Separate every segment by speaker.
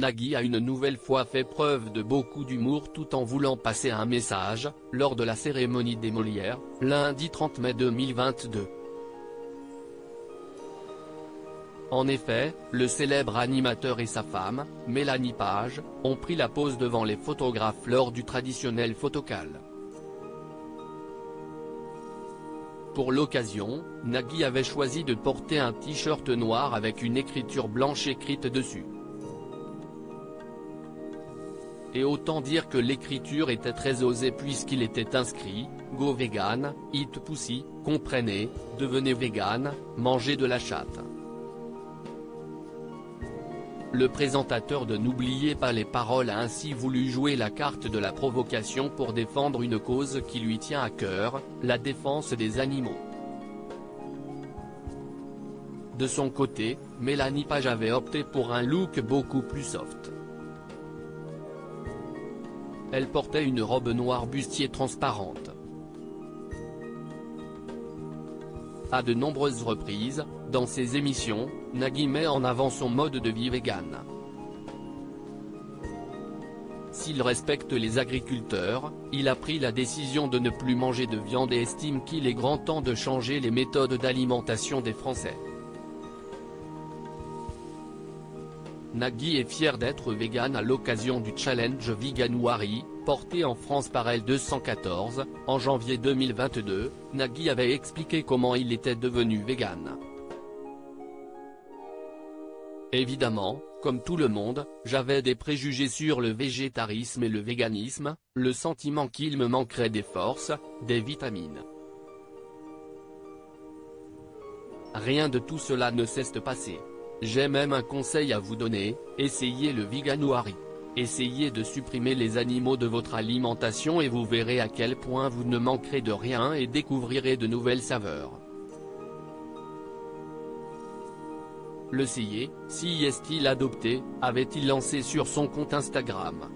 Speaker 1: Nagui a une nouvelle fois fait preuve de beaucoup d'humour tout en voulant passer un message, lors de la cérémonie des Molières, lundi 30 mai 2022. En effet, le célèbre animateur et sa femme, Mélanie Page, ont pris la pose devant les photographes lors du traditionnel photocall. Pour l'occasion, Nagui avait choisi de porter un t-shirt noir avec une écriture blanche écrite dessus. Et autant dire que l'écriture était très osée puisqu'il était inscrit « Go vegan, eat pussy, comprenez, devenez vegan, mangez de la chatte ». Le présentateur de N'oubliez pas les paroles a ainsi voulu jouer la carte de la provocation pour défendre une cause qui lui tient à cœur, la défense des animaux. De son côté, Mélanie Page avait opté pour un look beaucoup plus soft. Elle portait une robe noire bustier transparente. À de nombreuses reprises, dans ses émissions, Nagui met en avant son mode de vie vegan. S'il respecte les agriculteurs, il a pris la décision de ne plus manger de viande et estime qu'il est grand temps de changer les méthodes d'alimentation des Français. Nagui est fier d'être vegan à l'occasion du challenge Veganuary, porté en France par L214, en janvier 2022, Nagui avait expliqué comment il était devenu vegan. Évidemment, comme tout le monde, j'avais des préjugés sur le végétarisme et le véganisme, le sentiment qu'il me manquerait des forces, des vitamines. Rien de tout cela ne s'est passé. J'ai même un conseil à vous donner, essayez le Veganuary. Essayez de supprimer les animaux de votre alimentation et vous verrez à quel point vous ne manquerez de rien et découvrirez de nouvelles saveurs. Le CIE, s'y est-il adopté, avait-il lancé sur son compte Instagram.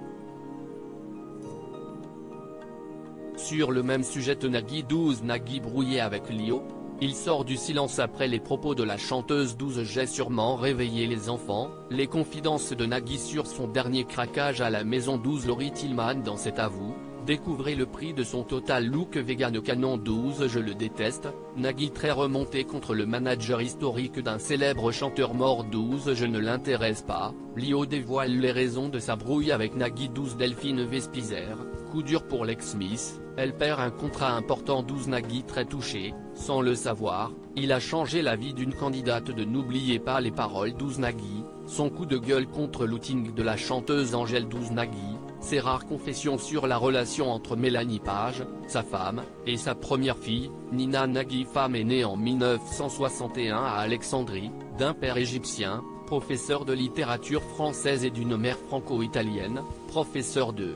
Speaker 1: Sur le même sujet Nagui 12 Nagui brouillé avec Lio. Il sort du silence après les propos de la chanteuse 12 J'ai sûrement réveillé les enfants, les confidences de Nagui sur son dernier craquage à la maison 12 Laurie Tillman dans cet avou, découvrez le prix de son total look vegan canon 12 Je le déteste, Nagui très remonté contre le manager historique d'un célèbre chanteur mort 12 Je ne l'intéresse pas, Lio dévoile les raisons de sa brouille avec Nagui 12 Delphine Vespizer, coup dur pour l'ex-Miss. Elle perd un contrat important 12 Nagui très touché, sans le savoir, il a changé la vie d'une candidate de N'oubliez pas les paroles 12 Nagui, son coup de gueule contre l'outing de la chanteuse Angèle 12 Nagui, ses rares confessions sur la relation entre Mélanie Page, sa femme, et sa première fille, Nina Nagui femme est née en 1961 à Alexandrie, d'un père égyptien, professeur de littérature française et d'une mère franco-italienne, professeur de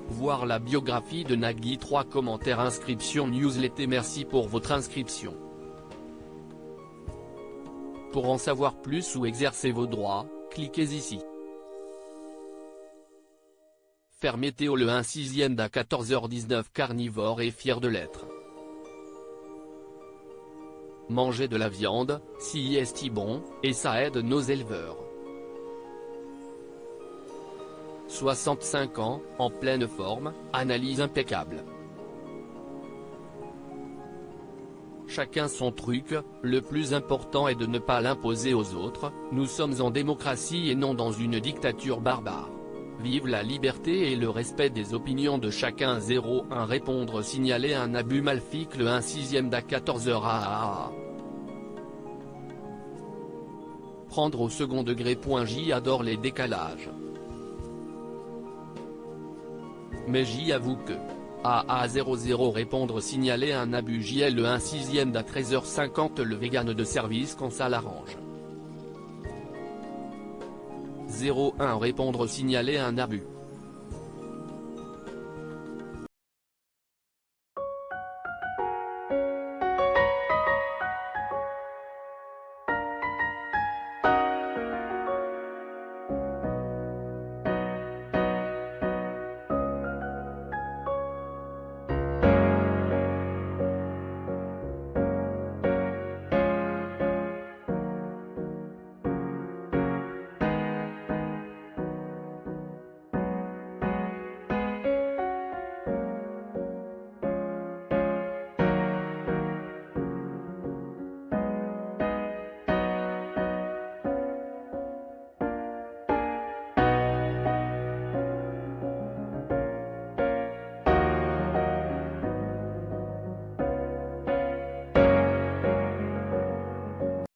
Speaker 1: Voir la biographie de Nagui 3 commentaires inscription newsletter Merci pour votre inscription. Pour en savoir plus ou exercer vos droits, cliquez ici. Faire météo le 1/6 à 14h19 Carnivore est fier de l'être. Manger de la viande, si est bon, et ça aide nos éleveurs. 65 ans, en pleine forme, analyse impeccable. Chacun son truc, le plus important est de ne pas l'imposer aux autres, nous sommes en démocratie et non dans une dictature barbare. Vive la liberté et le respect des opinions de chacun 01 Répondre signaler un abus malfique le 1/6 à 14h Prendre au second degré. J adore les décalages. Mais J avoue que AA00 Répondre signaler un abus JL le 1/6 à 13h50 Le vegan de service quand ça l'arrange. 01 Répondre signaler un abus.